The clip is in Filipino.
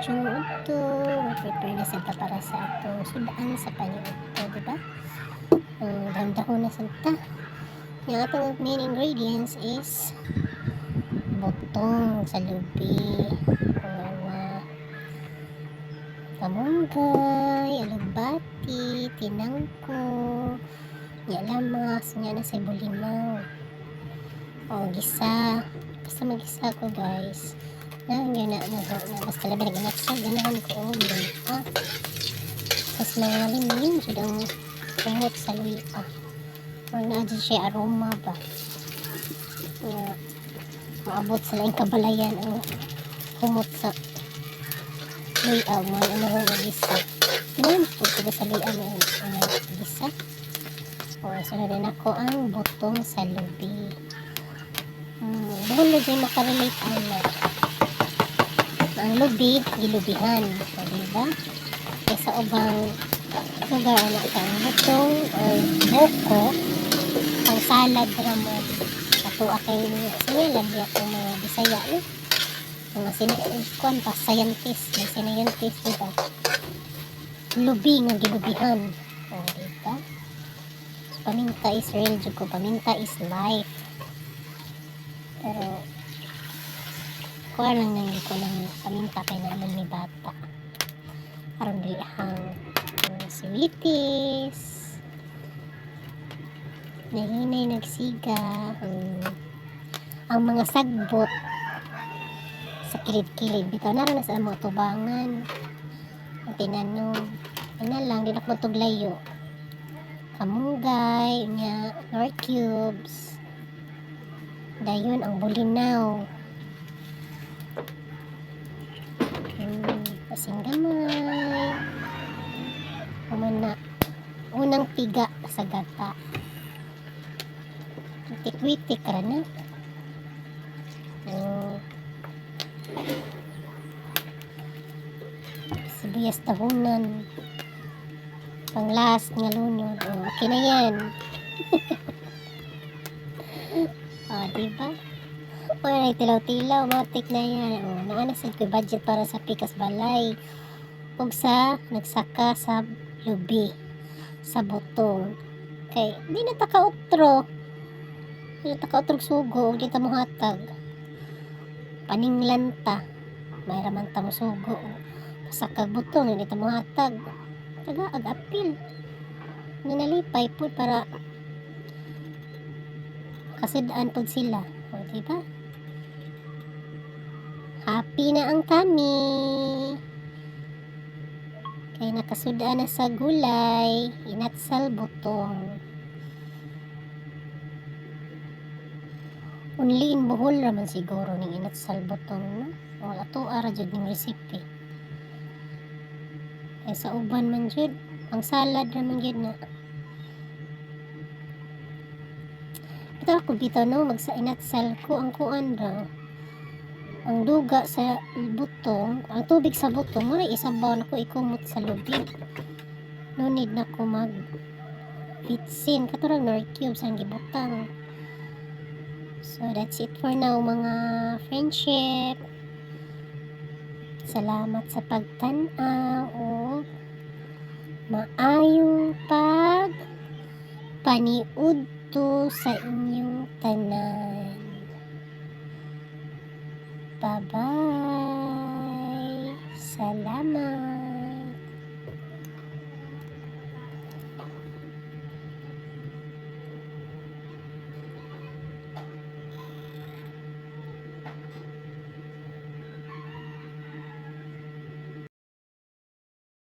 Bonjong udto, prepare na santa para sa atong sudan sa paniudto, di ba? Dahon-dahon na santa. Yung atong main ingredients is butong sa lubi, mga kamunggay, alugbati, tinangko, lamas, na sa bulimaw. Gisa. Basta mag-gisa ko, guys. Basta labi nag-inatsa, ganahan ko, lupa. Tapos mga limlim, ang kumot sa lupa. Or na-adjust siya aroma ba. Maabot sila yung kabalayan ang kumot sa lupa. Mga gisa. Ganun po ko sa lupa ang gisa. Sunod din ako ang butong sa lubi. Buhol na dyan makarelate ang lubi, gilubihan. Diba? Kaya sa ubang lugar ang butong or boko, ang salad ramon. Ato akay sinilan di ako mga Bisaya. Mga sinikuan pa, scientist. May scientist, diba? Lubi nga gilubihan. Diba? Paminta is real, ko. Paminta is life. Pero kuha lang nang ko ng paminta kay naman ni bata. Parang bilihang sweeties. Nahinay nagsiga. Ang mga sagbot sa kilid-kilid. Bitaw na rin sa mga tubangan. Ang tinanong. Ano lang, di na ko tuglayo. Kamunggay, nor cubes. Dayon ang bulinaw. Kasing gamay. Umana. Unang piga sa gata. Tik-witik ka na. Sibuyas tahunan. Pang last nga lunod. Okay na yan. Diba? Ay, tilaw-tilaw, matik na yan. Naanasad ko budget para sa pikas balay. Ug sa nagsaka sa lubi, sa butong. Kay, di na takautro. Di na takautrog sugo, di ta muhatag. Paninglanta. May raman ta mo sugo. Pasakag butong, di ta muhatag. Taga-ag-apil. Ninalipay po para kasidaan po sila. Diba? Happy na ang kami. Kaya nakasudaan na sa gulay. Inatsal butong. Unliin buhol raman siguro ng inatsal butong. Wala to ara dyan yung recipe. Kaya sa uban man dyan. Ang salad raman dyan na. Ito ako bitaw no, magsa-inatsal ko ang kuan raw. Ang duga sa butong, ang tubig sa butong, mura isabaw na ko ikumot sa lubi. No need na ko mag-vitsin. Katurang nor cubes ang gibutang. So that's it for now mga friendship. Salamat sa pagtanaw o maayong paniud sa inyong tanan. Bye-bye. Salamat.